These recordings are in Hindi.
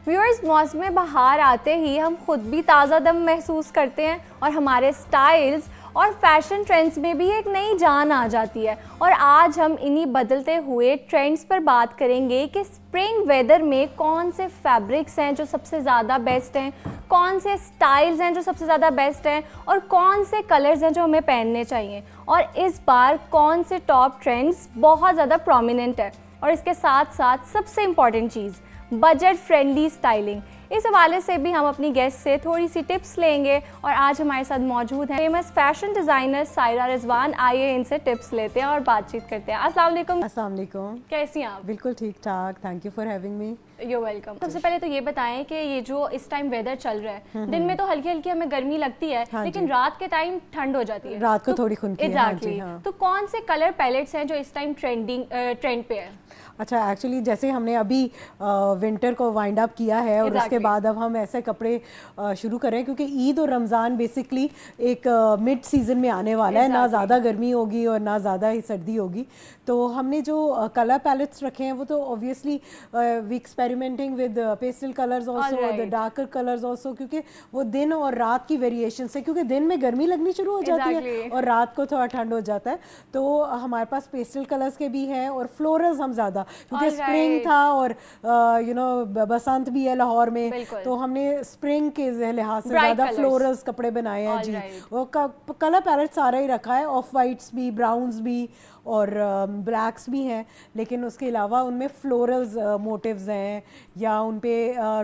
व्यूअर्स, मौसम बहार आते ही हम खुद भी ताज़ा दम महसूस करते हैं और हमारे स्टाइल्स और फैशन ट्रेंड्स में भी एक नई जान आ जाती है। और आज हम इन्हीं बदलते हुए ट्रेंड्स पर बात करेंगे कि स्प्रिंग वेदर में कौन से फैब्रिक्स हैं जो सबसे ज़्यादा बेस्ट हैं, कौन से स्टाइल्स हैं जो सबसे ज़्यादा बेस्ट हैं और कौन से कलर्स हैं जो हमें पहनने चाहिए। और इस बार कौन से टॉप ट्रेंड्स बहुत ज़्यादा प्रोमिनेंट है और इसके साथ साथ सबसे इम्पॉर्टेंट चीज़ बजट फ्रेंडली स्टाइलिंग। इस हवाले से भी हम अपनी गेस्ट से थोड़ी सी टिप्स लेंगे और आज हमारे साथ मौजूद है famous fashion designer Saira Rizwan. आइए इनसे टिप्स लेते हैं और बातचीत करते हैं। अस्सलाम वालेकुम। अस्सलाम वालेकुम। कैसी हैं आप? बिल्कुल ठीक ठाक, thank you for having me. You welcome. सबसे पहले तो ये बताएं कि ये जो इस टाइम वेदर चल रहा है, दिन में तो हल्की हल्की हमें गर्मी लगती है, लेकिन रात के टाइम ठंड हो जाती है, रात को थोड़ी खुनकी है। एग्जैक्टली। तो कौन से कलर पैलेट्स हैं जो इस टाइम ट्रेंड पे है? अच्छा, एक्चुअली जैसे हमने अभी विंटर को वाइंड अप किया है और उसके बाद अब हम ऐसे कपड़े शुरू करें क्योंकि ईद और रमज़ान बेसिकली एक मिड सीज़न में आने वाला है। ना ज़्यादा गर्मी होगी और ना ज़्यादा ही सर्दी होगी। तो हमने जो कलर पैलेट्स रखे हैं वो तो obviously we experimenting with pastel colours also, the darker colours also, क्योंकि वो दिन और रात की वेरिएशन से, क्योंकि दिन में गर्मी लगनी शुरू हो जाती है और रात को थोड़ा ठंड हो जाता है। तो हमारे पास पेस्टल कलर्स के भी हैं और फ्लोरल्स हम ज़्यादा, क्योंकि स्प्रिंग था और बसंत भी है लाहौर में, तो हमने स्प्रिंग के लिहाज से ज़्यादा फ्लोरल्स कपड़े बनाए हैं जी। और कलर पैलेट सारा ही रखा है, ऑफ वाइट्स भी, ब्राउन्स भी और ब्लैक्स भी हैं, लेकिन उसके अलावा उनमें फ्लोरल्स मोटिव्स हैं या उन पे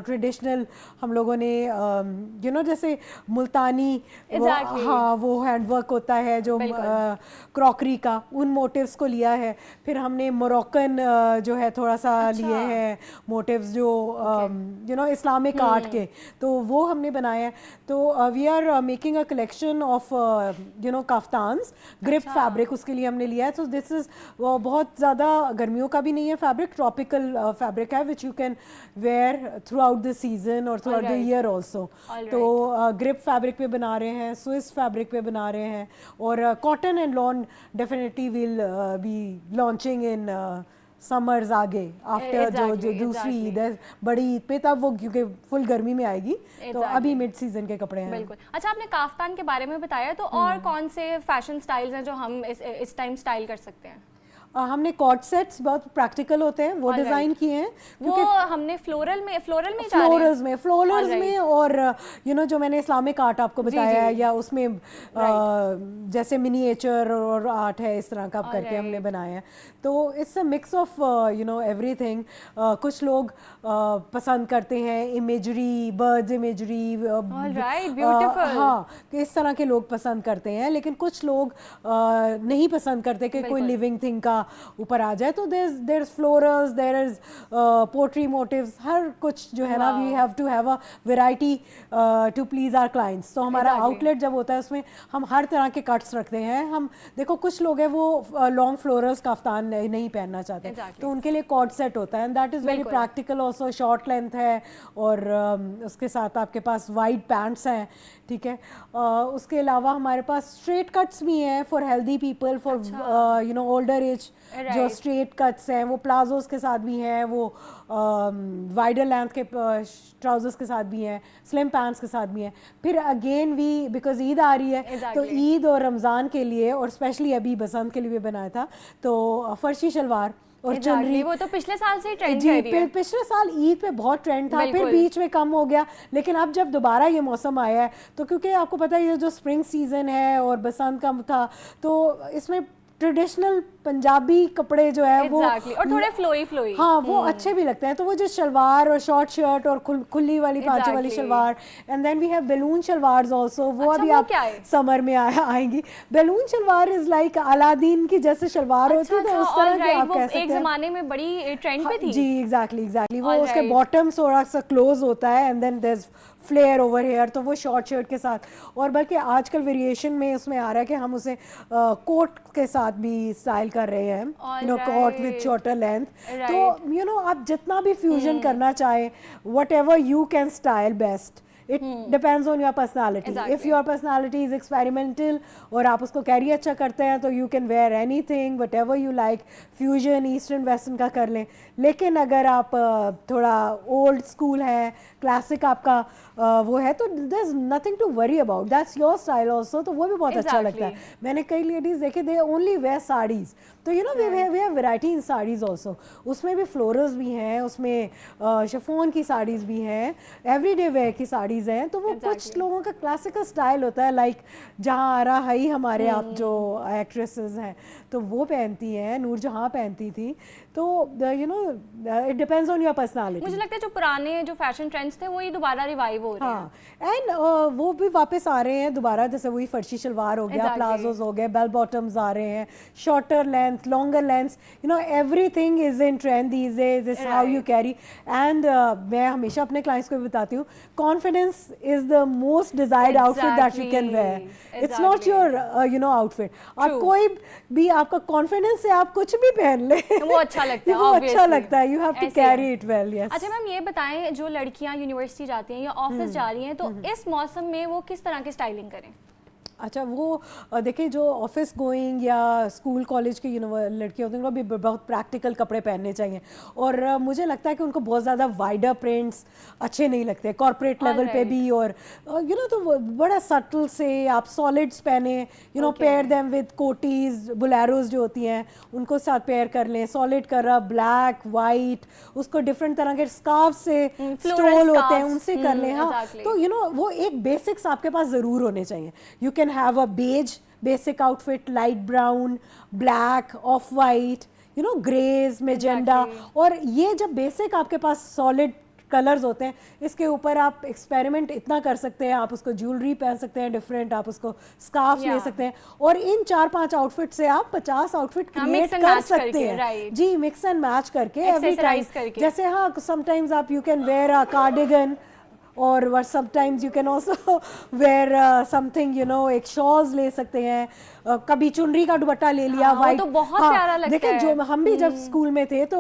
ट्रेडिशनल हम लोगों ने जैसे मुल्तानी हाँ वो हैंडवर्क होता है जो क्रॉकरी का, उन मोटिव्स को लिया है। फिर हमने मोरक्कन जो है थोड़ा सा लिए हैं मोटिव्स जो इस्लामिक आर्ट के, तो वो हमने बनाया है। तो we are making a collection of kaftans, crepe fabric उसके लिए हमने लिया है। तो दिस इज बहुत ज़्यादा गर्मियों का भी नहीं है फैब्रिक, ट्रॉपिकल फैब्रिक है which you can wear throughout the season और throughout the year also. तो ग्रिप फैब्रिक पे बना रहे हैं, स्विस फैब्रिक पे बना रहे हैं और cotton and lawn definitely will be launching in summers आगे आफ्टर जो दूसरी ईद है बड़ी ईद पे, तब वो क्योंकि फुल गर्मी में आएगी। तो अभी मिड सीजन के कपड़े हैं। बिल्कुल। अच्छा, आपने काफ्तान के बारे में बताया, तो और कौन से फैशन स्टाइल्स हैं जो हम इस टाइम स्टाइल कर सकते हैं? हमने कॉर्ड सेट्स बहुत प्रैक्टिकल होते हैं वो डिजाइन किए हैं, वो हमने फ्लोरल्स में और जो मैंने इस्लामिक आर्ट आपको बताया है या उसमें जैसे मिनिएचर और आर्ट है, इस तरह का करके हमने बनाया है। तो it's a mix of everything. कुछ लोग पसंद करते हैं इमेजरी, बर्ड्स इमेजरी, हाँ इस तरह के लोग पसंद करते हैं, लेकिन कुछ लोग नहीं पसंद करते कि कोई लिविंग थिंग का ऊपर आ जाए। तो there is florals, there is pottery motifs, हर कुछ जो है ना, we have to have a variety to please our clients. तो हमारा आउटलेट जब होता है उसमें हम हर तरह के कट्स रखते हैं। हम देखो कुछ लोग हैं वो लॉन्ग फ्लोरल्स काफ्तान नहीं पहनना चाहते, तो उनके लिए कॉर्ड सेट होता है and that is very practical also. Short length है और उसके साथ आपके पास वाइड पैंट्स हैं, ठीक है। उसके अलावा हमारे पास स्ट्रेट कट्स भी हैं for healthy people, for older age. जो स्ट्रेट कट्स हैं वो प्लाजोस के साथ भी हैं, वो वाइडर लेंथ के ट्राउजर्स के साथ भी हैं, स्लिम पैंट्स के साथ भी हैं। फिर अगेन वी बिकॉज ईद आ रही है, तो ईद और रमज़ान के लिए और स्पेशली अभी बसंत के लिए भी बनाया था, तो फर्शी शलवार और चुनरी, वो तो पिछले साल से ही ट्रेंड कर रही है। पिछले साल ईद पे बहुत ट्रेंड था, फिर बीच में कम हो गया, लेकिन अब जब दोबारा ये मौसम आया है, तो क्योंकि आपको पता है ये जो स्प्रिंग सीजन है और बसंत का था, तो इसमें ट्रेडिशनल पंजाबी कपड़े जो है वो और थोड़े फ्लोई हाँ वो अच्छे भी लगते हैं। तो वो जो शलवार और शॉर्ट शर्ट और खुली वाली पांचे वाली shalwar, and then we have balloon shalwars also, वो अभी आप समर में आएंगी। Balloon shalwar is like Aladdin की जैसे शलवार होती है, तो उस तरह के आप कह सकते हैं। एक जमाने में बड़ी ट्रेंड पे थी जी, एग्जैक्टली वो उसके बॉटम थोड़ा सा क्लोज होता है and then there is flare over here, तो वो शॉर्ट शर्ट के साथ। और बल्कि आजकल वेरिएशन में उसमें आ रहा है कि हम उसे कोट के साथ भी स्टाइल कर रहे हैं, कोट विद शॉर्टर लेंथ। तो आप जितना भी फ्यूजन करना चाहे, whatever you can style best, it depends on your personality. If your personality is experimental और आप उसको कैरी अच्छा करते हैं तो you can wear anything what ever you like. Fusion eastern western का कर लें. लेकिन अगर आप थोड़ा ओल्ड स्कूल है, क्लासिक आपका वो है, तो there is nothing to worry about. That's your style also. तो वो भी बहुत अच्छा लगता है. मैंने कई लेडीज देखे, दे ओनली वेयर साड़ीज. तो you know we have variety in saris also. उसमें भी फ्लोरल्स भी हैं, उसमें शिफॉन की साड़ीज भी हैं, एवरीडे वेयर की साड़ीज हैं. तो वो कुछ लोगों का क्लासिकल स्टाइल होता है, लाइक जहाँ आरा हई हमारे आप जो एक्ट्रेसेस हैं तो वो पहनती हैं, नूरजहां पहनती थी. तो you no it depends on your personality. मुझे लगता है जो पुराने जो फैशन ट्रेंड्स थे वही दोबारा रिवाइव हो रहे हैं. हाँ, एंड वो भी वापस आ रहे हैं दोबारा. जैसे वही फर्शी शलवार हो गया, प्लाजोज हो गए, बेल बॉटम्स आ रहे हैं, shorter length, longer length. You know everything is in trend these days. Is how you carry. And मैं हमेशा अपने क्लाइंट्स को भी बताती हूँ, confidence is the most desired outfit that you can where. It's not your you know outfit. आप कोई भी, आपका कॉन्फिडेंस से आप कुछ भी पहन ले वो अच्छा लगता है. वो अच्छा लगता है. You have to carry it well. Yes. अच्छा मैम, ये बताएं, जो लड़कियां यूनिवर्सिटी जाती हैं या ऑफिस जा रही हैं, तो इस मौसम में वो किस तरह की स्टाइलिंग करें? अच्छा, वो देखिए जो ऑफिस गोइंग या स्कूल कॉलेज की लड़कियां होती हैं उनको भी बहुत प्रैक्टिकल कपड़े पहनने चाहिए. और मुझे लगता है कि उनको बहुत ज़्यादा वाइडर प्रिंट्स अच्छे नहीं लगते कॉर्पोरेट लेवल पे भी. और यू नो तो बड़ा सटल से आप सॉलिड्स पहने, you know pair them with kotis, boleros जो होती हैं उनको साथ पेयर कर लें. सॉलिड कलर, ब्लैक, वाइट, उसको डिफरेंट तरह के स्कार्फ से स्टोल होते हैं उनसे कर लें. हाँ, तो यू नो वो एक बेसिक्स आपके पास ज़रूर होने चाहिए. You can have a beige basic outfit, light brown, black, off white, you know, grays, magenta. और ये जब बेसिक आपके पास सॉलिड कलर्स होते हैं, इसके ऊपर आप एक्सपेरिमेंट इतना कर सकते हैं. आप उसको ज्वेलरी पहन सकते हैं डिफरेंट, आप उसको स्कार्फ ले सकते हैं. और इन 4-5 आउटफिट से आप 50 आउटफिट क्रिएट कर सकते हैं. जी, मिक्स एंड मैच करके एवरी टाइम. जैसे हाँ, समटाइम्स आप you can where a cardigan और sometimes you can also wear something, you know, एक शॉल्स ले सकते हैं. कभी चुनरी का दुपट्टा ले लिया. वाइट तो बहुत प्यारा लगता है. देखिए जो हम भी जब स्कूल में थे तो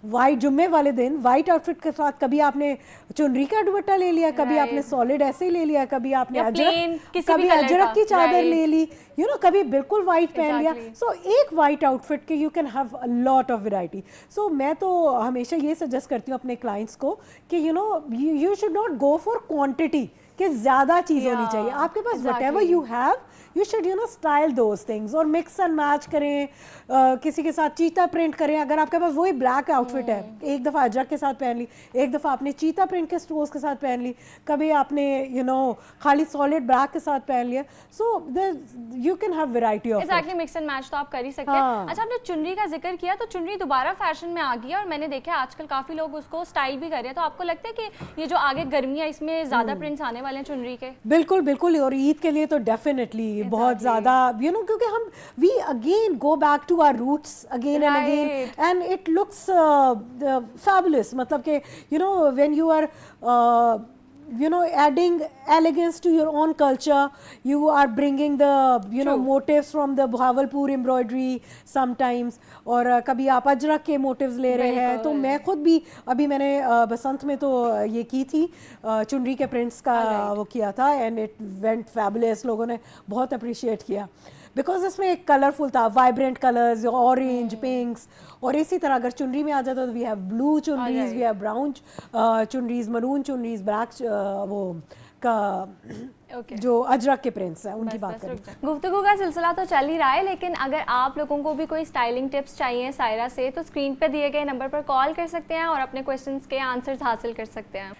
वाइट जुम्मे वाले दिन वाइट आउटफिट के साथ कभी आपने चुनरी का दुपट्टा ले लिया, कभी आपने सॉलिड ऐसे ही ले लिया, कभी आपने अजरक की चादर ले ली, यू नो, कभी बिल्कुल वाइट पहन लिया. सो एक वाइट आउटफिट के you can have a lot of variety. So मैं तो हमेशा ये सजेस्ट करती हूँ अपने क्लाइंट्स को कि you know you should not go for quantity, कि ज्यादा चीज होनी चाहिए आपके पास. Whatever you have you should you know style those things और मिक्स एंड मैच करें. किसी के साथ चीता प्रिंट करें. अगर आपके पास वही ब्लैक आउटफिट है, एक दफ़ा अजरक के साथ पहन ली, एक दफ़ा आपने चीता प्रिंट के स्टोर्स के साथ पहन ली, कभी आपने यू नो खाली सॉलिड ब्लैक के साथ पहन लिया. So you can have variety of. Exactly, mix and match तो आप कर ही सकते हैं. अच्छा, आपने चुनरी का जिक्र किया, तो चुनरी दोबारा फैशन में आ गई और मैंने देखा है आजकल काफी लोग उसको स्टाइल भी कर रहे हैं. तो आपको लगता है कि ये जो आगे गर्मियाँ, इसमें ज्यादा प्रिंट्स आने वाले हैं चुनरी के? बिल्कुल बिल्कुल. और ईद के लिए तो डेफिनेटली बहुत ज़्यादा, you know, क्योंकि हम we again go back to our roots again and again, and it looks fabulous. मतलब कि you know when you are you know adding elegance to your own culture, you are bringing the you know motifs from the Bahawalpur embroidery sometimes. और कभी आप अजरक के motifs ले रहे हैं. तो मैं खुद भी अभी मैंने बसंत में तो ये की थी, चुनरी के प्रिंट्स का वो किया था, and it went fabulous. लोगों ने बहुत अप्रिशिएट किया बिकॉज इसमें एक कलरफुल था, वाइब्रेंट कलर्स, ऑरेंज, पिंक्स. और इसी तरह अगर चुनरी में आ जाता तो we have blue chunris, we have brown chunris, maroon chunris, black वो का जो अजरक के प्रिंट्स हैं उनकी बात करें. गुफ्तगू का सिलसिला तो चल ही रहा है, लेकिन अगर आप लोगों को भी कोई स्टाइलिंग टिप्स चाहिए सायरा से, तो स्क्रीन पर दिए गए नंबर पर कॉल कर सकते हैं और अपने क्वेश्चंस के आंसर्स हासिल कर सकते हैं.